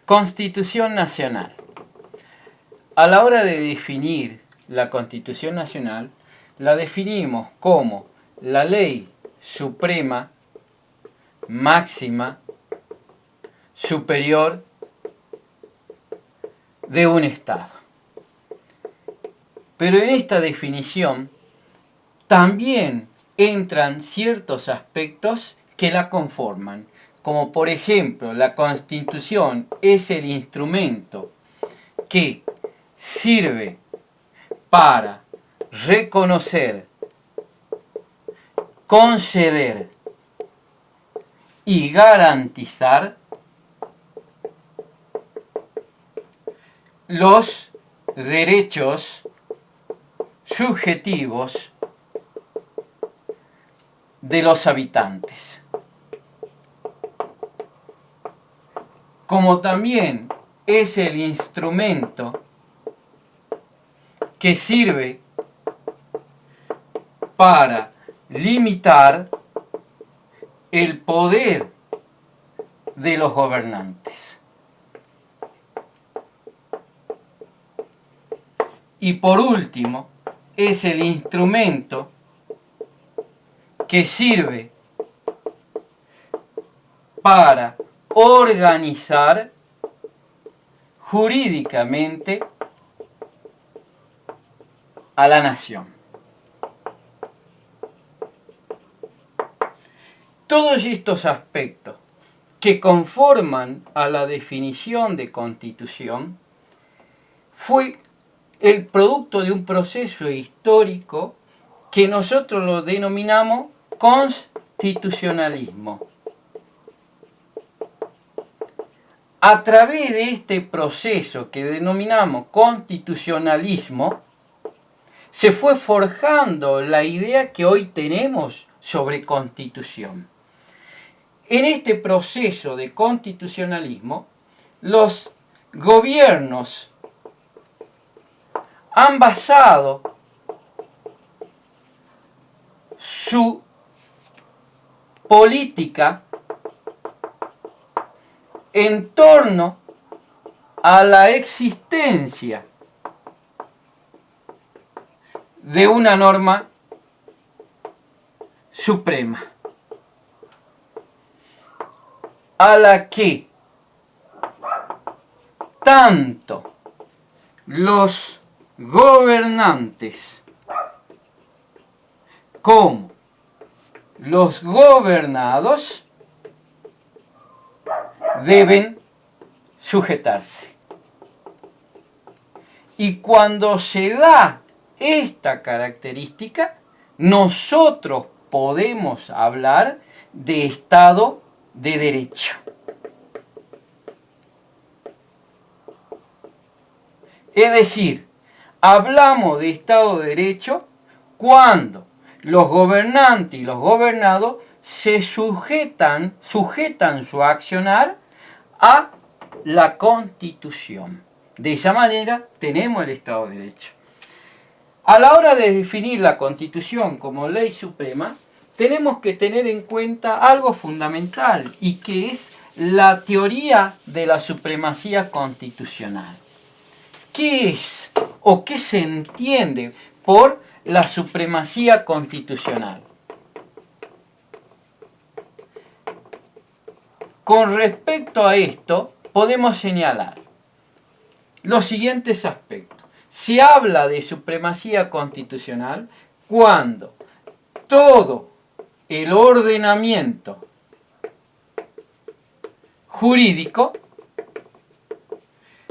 Constitución Nacional. A la hora de definir la Constitución Nacional, la definimos como la ley suprema, máxima, superior de un Estado. Pero en esta definición también entran ciertos aspectos que la conforman, como por ejemplo la Constitución es el instrumento que sirve para reconocer, conceder y garantizar los derechos subjetivos de los habitantes, como también es el instrumento que sirve para limitar el poder de los gobernantes. Y por último, es el instrumento que sirve para organizar jurídicamente a la nación. Todos estos aspectos que conforman a la definición de constitución fue el producto de un proceso histórico que nosotros lo denominamos constitucionalismo. A través de este proceso que denominamos constitucionalismo, se fue forjando la idea que hoy tenemos sobre constitución. En este proceso de constitucionalismo, los gobiernos han basado su política en torno a la existencia de una norma suprema, a la que tanto los gobernantes como los gobernados deben sujetarse. Y cuando se da esta característica, nosotros podemos hablar de Estado de Derecho. Es decir, hablamos de Estado de Derecho cuando los gobernantes y los gobernados se sujetan su accionar a la Constitución. De esa manera tenemos el Estado de Derecho. A la hora de definir la Constitución como ley suprema, tenemos que tener en cuenta algo fundamental y que es la teoría de la supremacía constitucional. ¿Qué es o qué se entiende por la supremacía constitucional? Con respecto a esto, podemos señalar los siguientes aspectos. Se habla de supremacía constitucional cuando todo el ordenamiento jurídico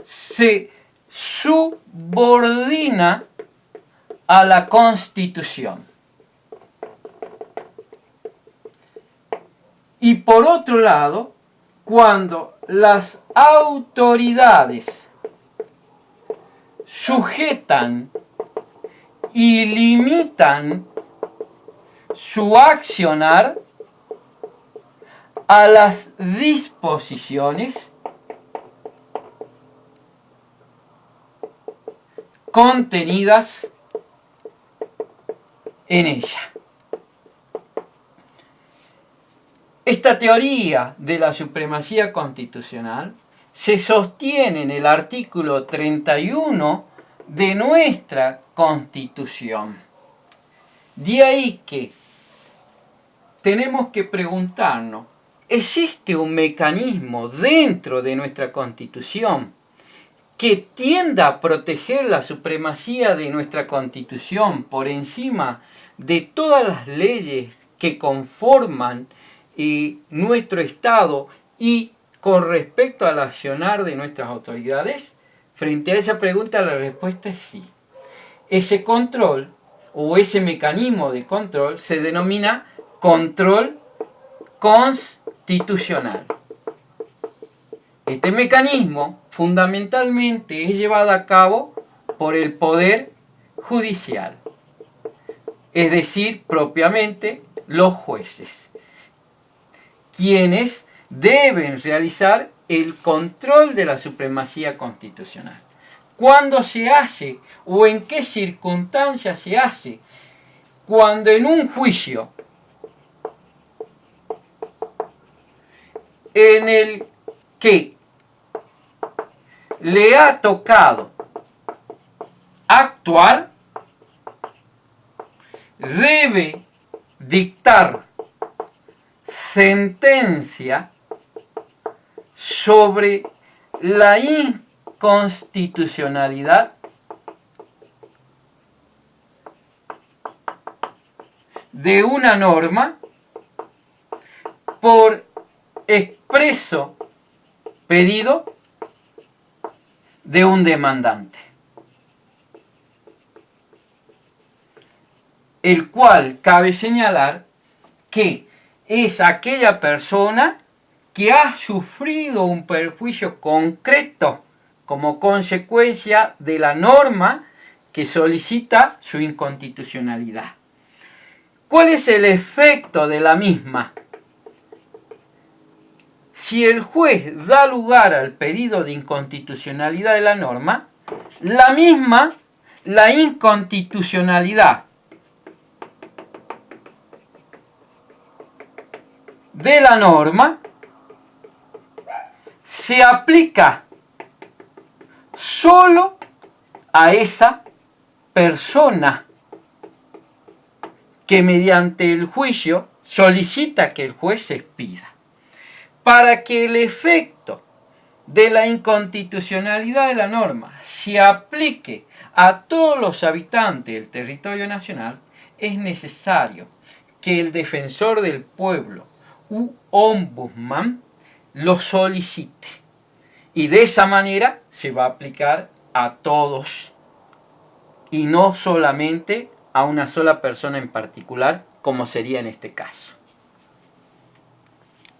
se subordina a la Constitución. Y por otro lado, cuando las autoridades sujetan y limitan su accionar a las disposiciones contenidas en ella. Esta teoría de la supremacía constitucional se sostiene en el artículo 31 de nuestra Constitución. De ahí que tenemos que preguntarnos, ¿existe un mecanismo dentro de nuestra Constitución que tienda a proteger la supremacía de nuestra Constitución por encima de todas las leyes que conforman nuestro Estado y con respecto al accionar de nuestras autoridades? Frente a esa pregunta la respuesta es sí. Ese control o ese mecanismo de control se denomina control constitucional. Este mecanismo fundamentalmente es llevado a cabo por el Poder Judicial, es decir, propiamente los jueces, quienes deben realizar el control de la supremacía constitucional. ¿Cuándo se hace o en qué circunstancias se hace? Cuando en un juicio en el que le ha tocado actuar, debe dictar sentencia sobre la inconstitucionalidad de una norma por expreso pedido de un demandante, el cual cabe señalar que es aquella persona que ha sufrido un perjuicio concreto como consecuencia de la norma que solicita su inconstitucionalidad. ¿Cuál es el efecto de la misma? Si el juez da lugar al pedido de inconstitucionalidad de la norma, la misma, la inconstitucionalidad de la norma, se aplica solo a esa persona que mediante el juicio solicita que el juez se expida. Para que el efecto de la inconstitucionalidad de la norma se aplique a todos los habitantes del territorio nacional, es necesario que el defensor del pueblo u ombudsman lo solicite. Y de esa manera se va a aplicar a todos y no solamente a una sola persona en particular, como sería en este caso.